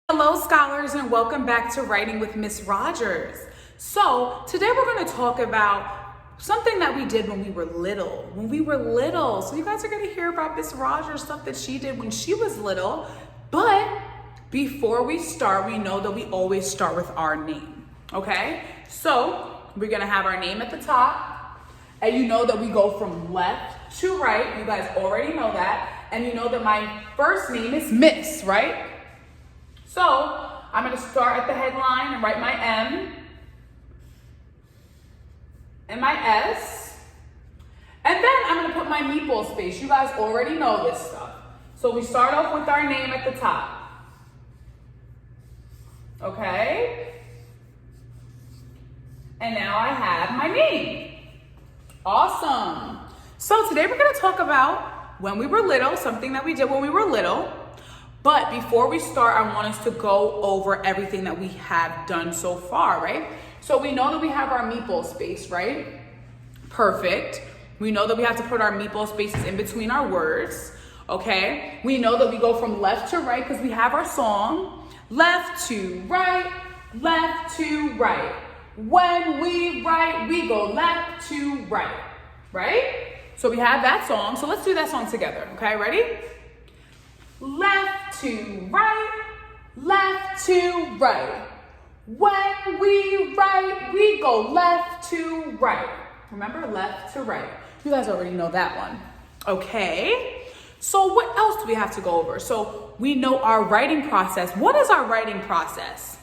Hello, scholars, and welcome back to Writing with Miss Rogers. So today we're going to talk about something that we did when we were little. So you guys are going to hear about Miss Rogers, stuff that she did when she was little. But before we start, we know that we always start with our name, okay? So we're going to have our name at the top, and you know that we go from left to right. You guys already know that. And you know that my first name is Miss, right? So I'm going to start at the headline and write my M and my S. And then I'm going to put my meatball space. You guys already know this stuff. So we start off with our name at the top. Okay? And now I have my name. Awesome. So today we're going to talk about when we were little, something that we did when we were little. But before we start, I want us to go over everything that we have done so far, right? So we know that we have our meatball space, right? Perfect. We know that we have to put our meatball spaces in between our words, okay? We know that we go from left to right because we have our song. Left to right, left to right. When we write, we go left to right, right? So we have that song. So let's do that song together, okay? Ready? Left to right, left to right. When we write, we go left to right. Remember, left to right. You guys already know that one. Okay, so what else do we have to go over? So we know our writing process. What is our writing process?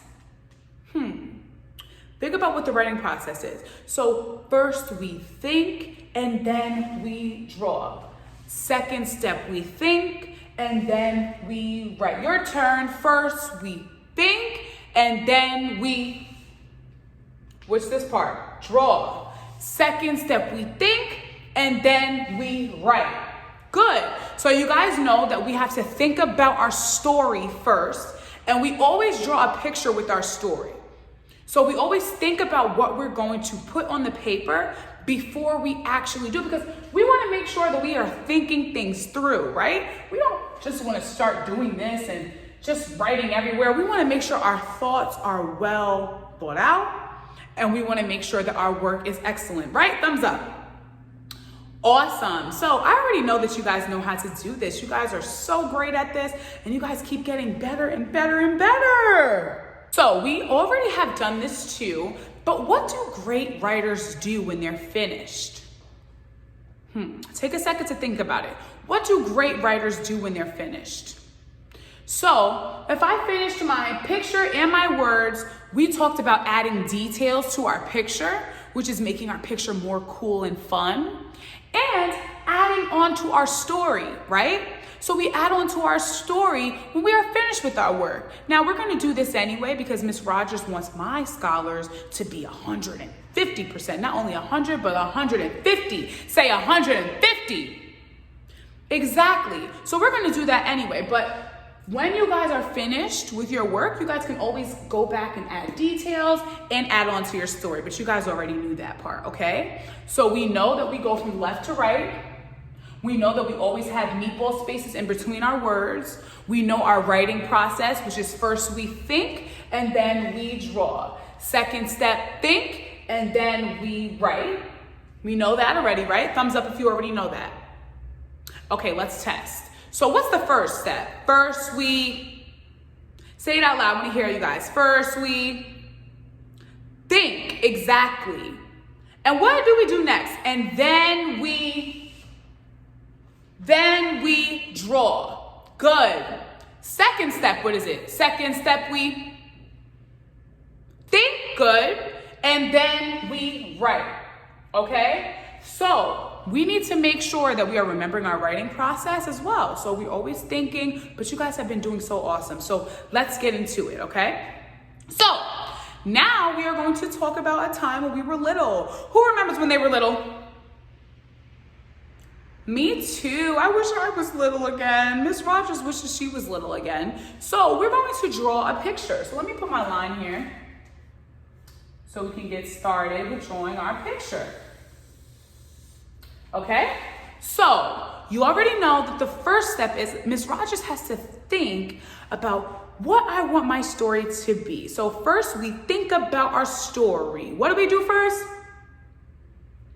Think about what the writing process is. So first we think and then we draw. Second step, we think and then we write. Your turn. First we think and then we, what's this part? Draw. Second step, we think and then we write. Good. So you guys know that we have to think about our story first, and we always draw a picture with our story. So we always think about what we're going to put on the paper before we actually do, because we want to make sure that we are thinking things through, right? We don't just want to start doing this and just writing everywhere. We want to make sure our thoughts are well thought out, and we want to make sure that our work is excellent, right? Thumbs up. Awesome. So I already know that you guys know how to do this. You guys are so great at this, and you guys keep getting better and better and better. So we already have done this too, but what do great writers do when they're finished? Take a second to think about it. What do great writers do when they're finished? So if I finished my picture and my words, we talked about adding details to our picture, which is making our picture more cool and fun, and adding on to our story, right? So we add on to our story when we are finished with our work. Now we're going to do this anyway because Miss Rogers wants my scholars to be 150%, not only 100, but 150. Say 150. Exactly. So we're going to do that anyway. But when you guys are finished with your work, you guys can always go back and add details and add on to your story. But you guys already knew that part, okay? So we know that we go from left to right. We know that we always have meatball spaces in between our words. We know our writing process, which is first we think and then we draw. Second step, think and then we write. We know that already, right? Thumbs up if you already know that. Okay, let's test. So what's the first step? First we, say it out loud. I want to hear you guys. First we think, exactly. And what do we do next? And then we draw. Good. Second step, what is it? Second step, we think. Good. And then we write. Okay? So we need to make sure that we are remembering our writing process as well. So we're always thinking, but you guys have been doing so awesome. So let's get into it, okay? So now we are going to talk about a time when we were little. Who remembers when they were little? Me too. I wish I was little again. Miss Rogers wishes she was little again. So we're going to draw a picture. So let me put my line here so we can get started with drawing our picture. Okay? So you already know that the first step is Miss Rogers has to think about what I want my story to be. So first we think about our story. What do we do first?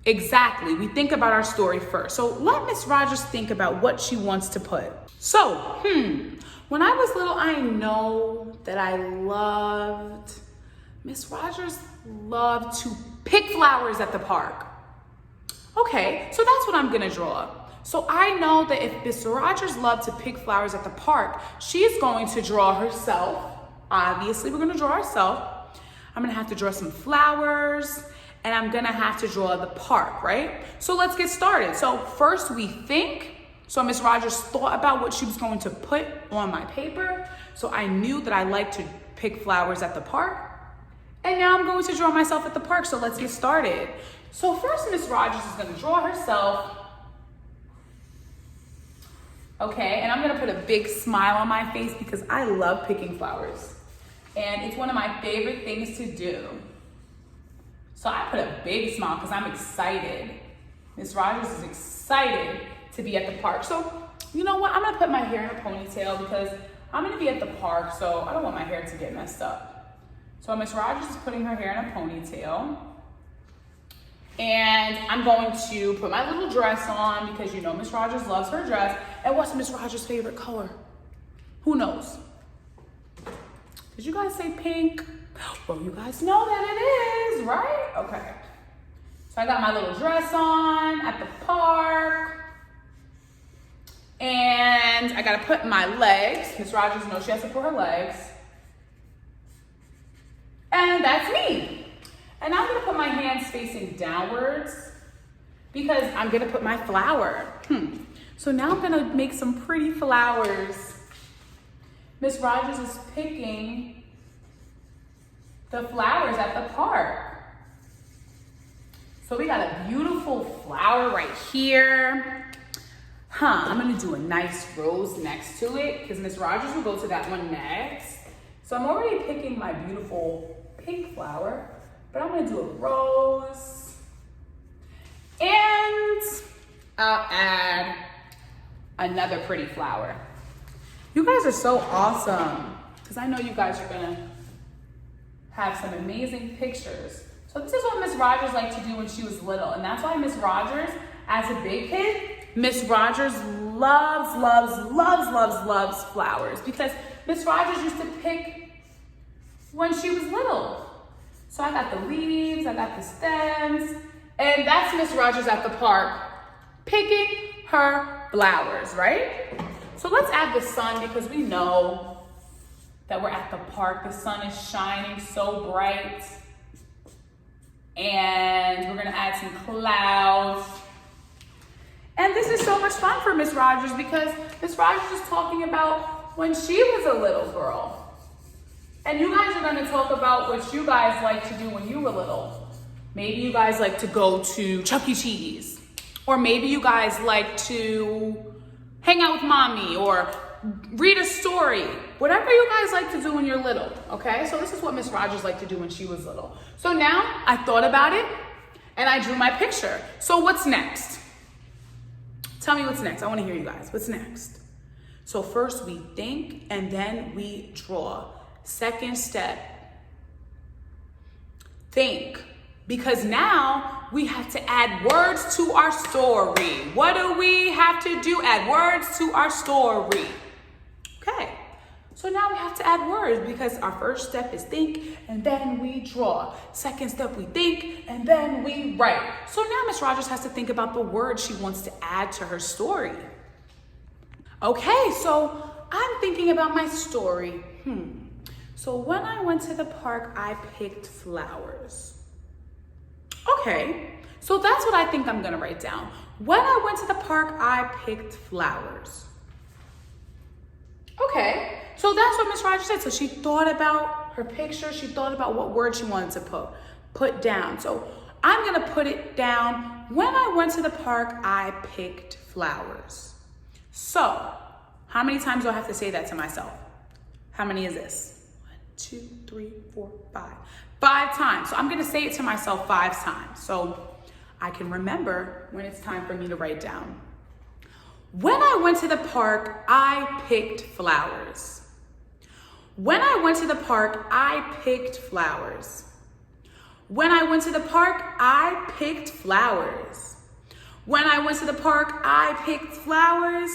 Exactly, we think about our story first. So let Miss Rogers think about what she wants to put. So, when I was little, I know that Miss Rogers loved to pick flowers at the park. Okay, so that's what I'm gonna draw. So I know that if Miss Rogers loved to pick flowers at the park, she's going to draw herself. Obviously, we're gonna draw herself. I'm gonna have to draw some flowers, and I'm gonna have to draw the park, right? So let's get started. So first we think. So Miss Rogers thought about what she was going to put on my paper. So I knew that I liked to pick flowers at the park. And now I'm going to draw myself at the park. So let's get started. So first Miss Rogers is gonna draw herself. Okay, and I'm gonna put a big smile on my face because I love picking flowers. And it's one of my favorite things to do. So I put a big smile because I'm excited. Miss Rogers is excited to be at the park. So you know what? I'm gonna put my hair in a ponytail because I'm gonna be at the park, so I don't want my hair to get messed up. So Miss Rogers is putting her hair in a ponytail. And I'm going to put my little dress on because you know Miss Rogers loves her dress. And what's Miss Rogers' favorite color? Who knows? Did you guys say pink? Well, you guys know that it is, right? Okay. So I got my little dress on at the park. And I gotta put my legs. Miss Rogers knows she has to put her legs. And that's me. And I'm gonna put my hands facing downwards because I'm gonna put my flower. So now I'm gonna make some pretty flowers. Miss Rogers is picking the flowers at the park. So we got a beautiful flower right here. I'm gonna do a nice rose next to it because Miss Rogers will go to that one next. So I'm already picking my beautiful pink flower, but I'm gonna do a rose. And I'll add another pretty flower. You guys are so awesome because I know you guys are gonna have some amazing pictures. So this is what Miss Rogers liked to do when she was little, and that's why Miss Rogers, as a big kid, Miss Rogers loves flowers because Miss Rogers used to pick when she was little. So I got the leaves, I got the stems, and that's Miss Rogers at the park picking her flowers, right? So let's add the sun because we know that we're at the park. The sun is shining so bright. And we're gonna add some clouds. And this is so much fun for Miss Rogers because Miss Rogers is talking about when she was a little girl. And you guys are gonna talk about what you guys like to do when you were little. Maybe you guys like to go to Chuck E. Cheese. Or maybe you guys like to hang out with mommy or read a story. Whatever you guys like to do when you're little, okay? So this is what Miss Rogers liked to do when she was little. So now I thought about it and I drew my picture. So what's next? Tell me what's next. I want to hear you guys. What's next? So first we think and then we draw. Second step, think. Because now we have to add words to our story. What do we have to do? Add words to our story. Okay. So now we have to add words because our first step is think and then we draw. Second step, we think and then we write. So now Miss Rogers has to think about the words she wants to add to her story. Okay, so I'm thinking about my story. So when I went to the park, I picked flowers. Okay, so that's what I think I'm gonna write down. When I went to the park, I picked flowers. Okay, so that's what Miss Rogers said. So she thought about her picture. She thought about what word she wanted to put down. So I'm gonna put it down. When I went to the park, I picked flowers. So how many times do I have to say that to myself? How many is this? 1, 2, 3, 4, 5. 5 times. So I'm gonna say it to myself 5 times. So I can remember when it's time for me to write down. When I went to the park, I picked flowers. When I went to the park, I picked flowers. When I went to the park, I picked flowers. When I went to the park, I picked flowers.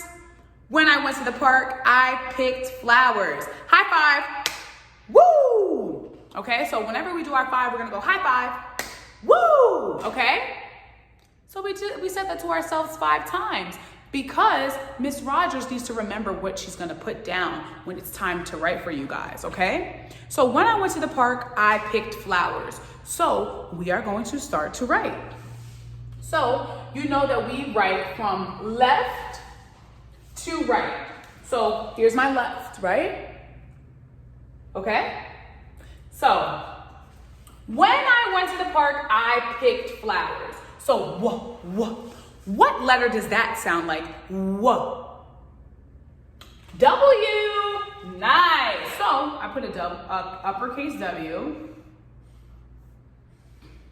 When I went to the park, I picked flowers. High five. Woo! Okay, so whenever we do our five, we're gonna go high five. Woo! Okay? So we said that to ourselves 5 times because Miss Rogers needs to remember what she's gonna put down when it's time to write for you guys, okay? So when I went to the park, I picked flowers. So we are going to start to write. So you know that we write from left to right. So here's my left, right? Okay? So when I went to the park, I picked flowers. So what letter does that sound like? W. W. Nice. So I put a uppercase W.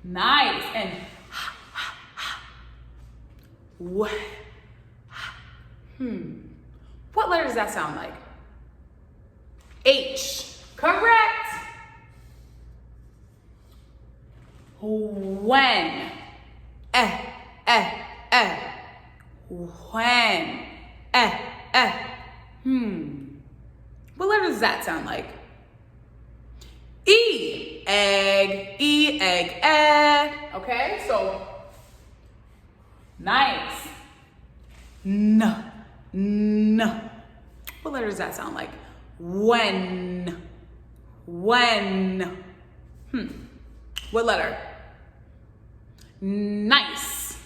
Nice. And what? What letter does that sound like? H. Correct. When. When. What letter does that sound like? E. Egg. E. Egg. Egg. Okay, so nice. N. N. What letter does that sound like? When. When. What letter? Nice.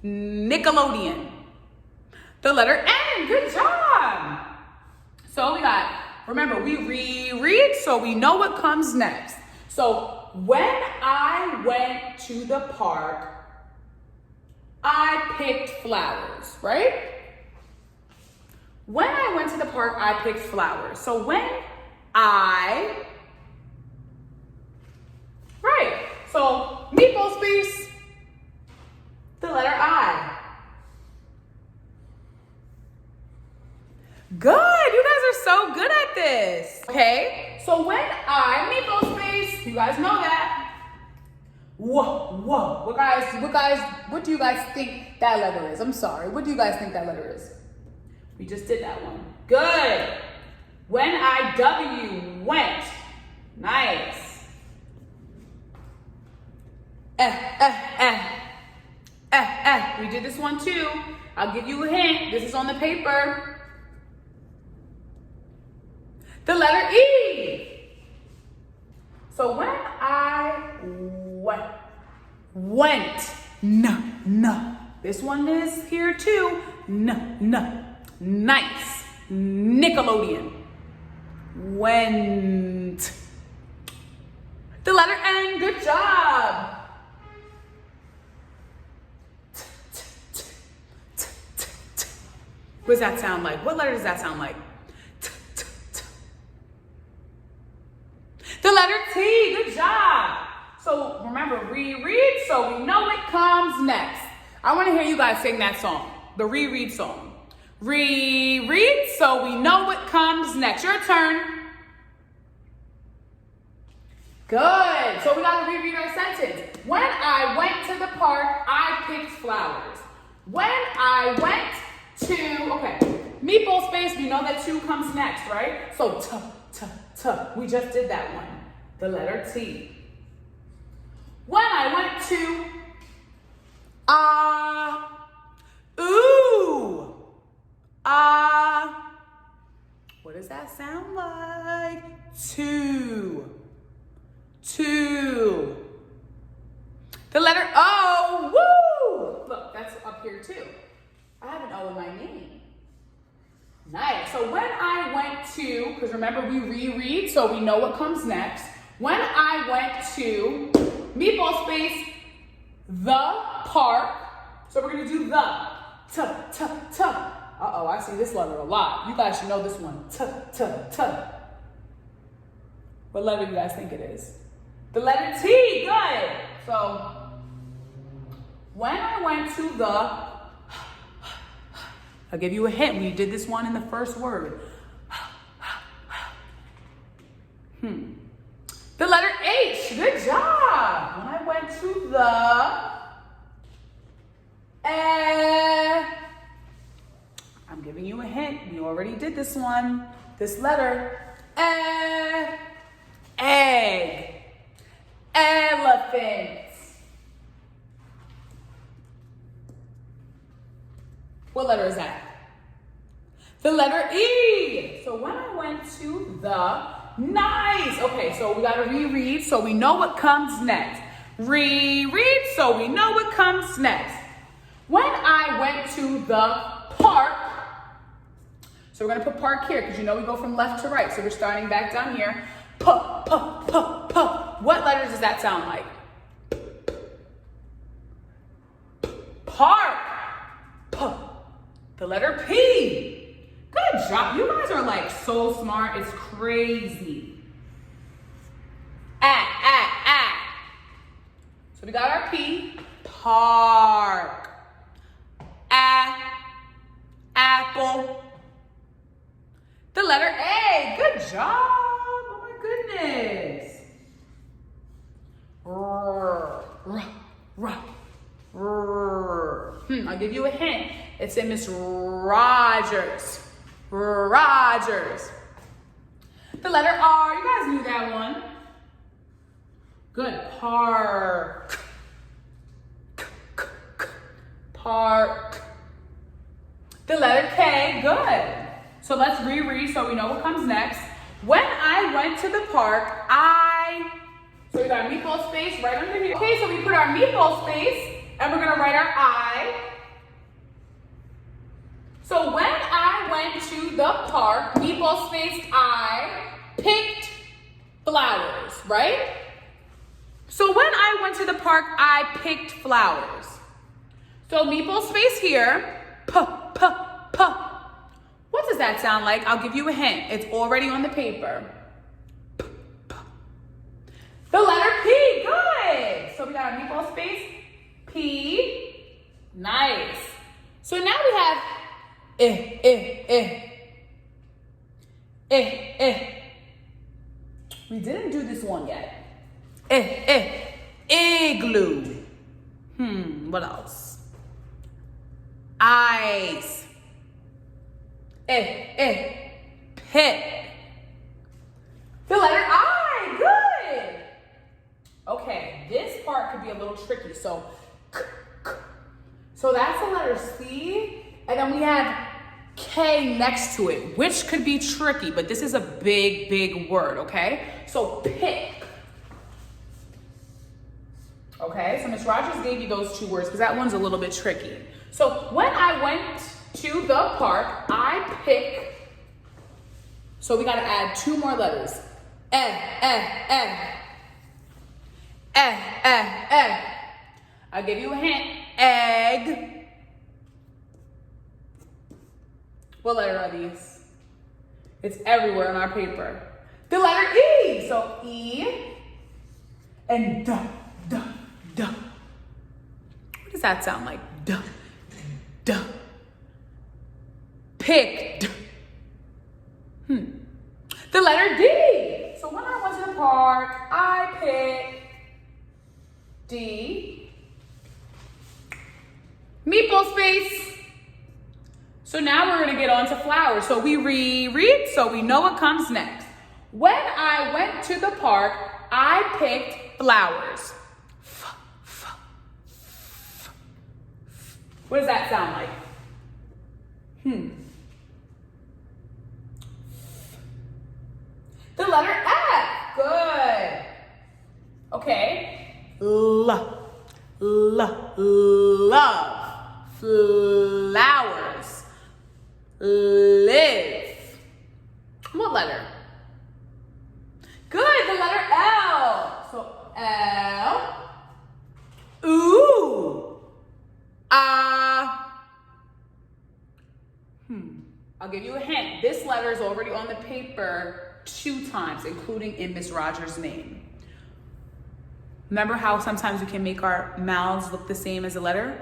Nickelodeon. The letter N. Good job. So we got, remember, we reread so we know what comes next. So when I went to the park, I picked flowers, right? When I went to the park, I picked flowers. So when I, right. So meatball space, the letter I. Good, you guys are so good at this. Okay, so when I, meatball space, you guys know that. Whoa. What do you guys think that letter is? I'm sorry, what do you guys think that letter is? We just did that one. Good. When I, W, went. Nice. We did this one too. I'll give you a hint. This is on the paper. The letter E. So when I went. N. This one is here too. N. Nice. Nickelodeon. Went. The letter N. Good job. What does that sound like? What letter does that sound like? The letter T. Good job. So remember, reread so we know what comes next. I want to hear you guys sing that song, the reread song. Reread so we know what comes next. Your turn. Good. So we got to reread our sentence. When I went to the park, I picked flowers. When I went to, okay, meatball space, we know that 2 comes next, right? So T. We just did that one. The letter T. When I went to, ooh, what does that sound like? 2. The letter O, woo! Look, that's up here too. I have an O in my name. Nice. So when I went to, because remember we reread so we know what comes next. When I went to meatball space, the park. So we're going to do the. T. Uh-oh, I see this letter a lot. You guys should know this one. T. What letter do you guys think it is? The letter T. Good. So when I went to the I'll give you a hint. We did this one in the first word. The letter H. Good job. When I went to I'm giving you a hint. We already did this one. This letter. Egg. Elephant. What letter is that? The letter E. So when I went to nice. Okay, so we gotta reread so we know what comes next. Reread so we know what comes next. When I went to the park, so we're gonna put park here because you know we go from left to right. So we're starting back down here. What letters does that sound like? Park. The letter P. Good job. You guys are like so smart. It's crazy. So we got our P. Park. Apple. The letter A. Good job. Oh my goodness. I'll give you a hint. It's in Miss Rogers. The letter R. You guys knew that one. Good. Park. The letter K. Good. So let's reread so we know what comes next. When I went to the park, so we got a meatball space right under here. Okay, so we put our meatball space and we're gonna write our I. So when I went to the park, meatball space I picked flowers, right? So when I went to the park, I picked flowers. So meatball space here, What does that sound like? I'll give you a hint. It's already on the paper. The letter P, good. So we got our meatball space, P, nice. So now we have We didn't do this one yet. Igloo. What else? Ice. Pit. The letter I, good. Okay, this part could be a little tricky. So that's the letter C, and then we have K next to it, which could be tricky, but this is a big word, okay? So pick. Okay, so Miss Rogers gave you those two words because that one's a little bit tricky. So when I went to the park, I picked, so we gotta add two more letters. I'll give you a hint. Egg. What letter are these? It's everywhere on our paper. The letter E. So E and duh. What does that sound like? Duh. Picked. The letter D. So when I went to the park, I picked D. Meatball space. So now we're gonna get on to flowers. So we reread so we know what comes next. When I went to the park, I picked flowers. What does that sound like? The letter F. Good. Okay. Love. Flowers. Live. What letter? Good, the letter L. So L. Ooh. I'll give you a hint. This letter is already on the paper 2 times, including in Miss Rogers' name. Remember how sometimes we can make our mouths look the same as a letter?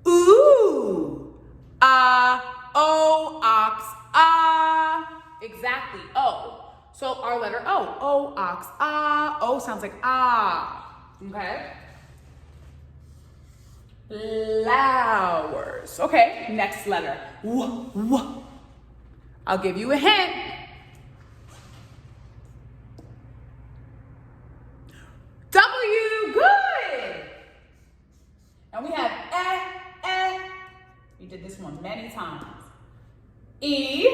Ooh. O, ox, exactly, O. So our letter O, ox, O sounds like okay? Flowers. Okay, next letter, W. I'll give you a hint. W, good. And we have we did this one many times. E,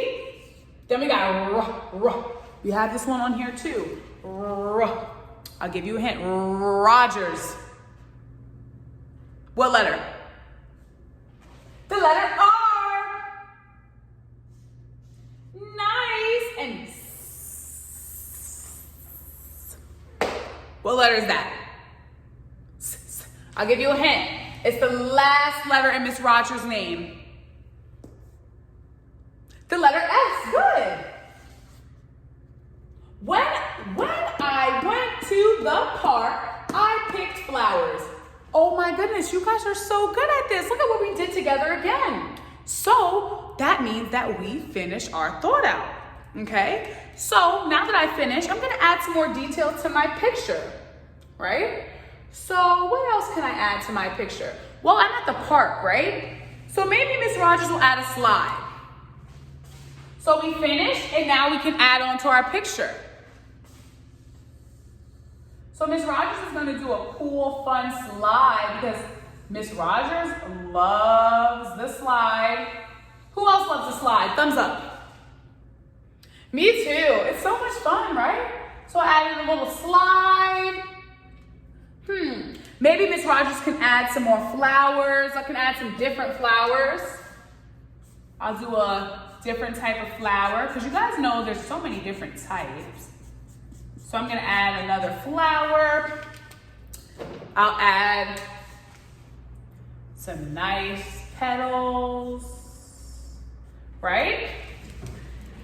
then we got R. We have this one on here too. R. I'll give you a hint. Rogers. What letter? The letter R. Nice. And S. What letter is that? S. I'll give you a hint. It's the last letter in Miss Rogers' name. The letter S, good. When I went to the park, I picked flowers. Oh my goodness, you guys are so good at this. Look at what we did together again. So that means that we finished our thought out, okay? So now that I finished, I'm gonna add some more detail to my picture, right? So what else can I add to my picture? Well, I'm at the park, right? So maybe Miss Rogers will add a slide. So we finished, and now we can add on to our picture. So Miss Rogers is gonna do a cool, fun slide because Miss Rogers loves the slide. Who else loves the slide? Thumbs up. Me too. It's so much fun, right? So I added a little slide. Maybe Miss Rogers can add some more flowers. I can add some different flowers. I'll do a different type of flower because you guys know there's so many different types. So I'm gonna add another flower. I'll add some nice petals, right?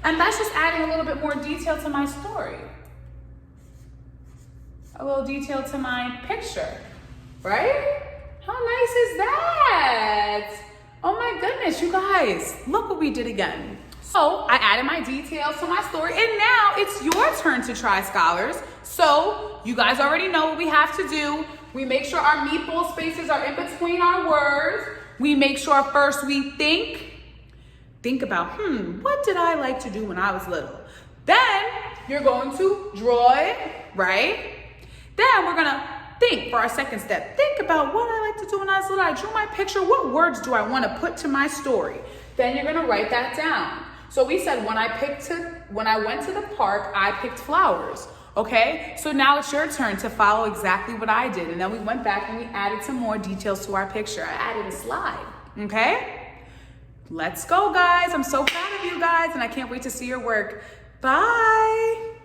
And that's just adding a little bit more detail to my story. A little detail to my picture, right? How nice is that? Oh my goodness, you guys, look what we did again. So I added my details to my story, and now it's your turn to try, scholars. So you guys already know what we have to do. We make sure our meatball spaces are in between our words. We make sure first we think about, what did I like to do when I was little? Then you're going to draw it, right? Then we're gonna think for our second step. Think about what I like to do when I was little. I drew my picture. What words do I want to put to my story? Then you're gonna write that down. So we said when I went to the park, I picked flowers. Okay? So now it's your turn to follow exactly what I did. And then we went back and we added some more details to our picture. I added a slide. Okay? Let's go, guys. I'm so proud of you guys, and I can't wait to see your work. Bye.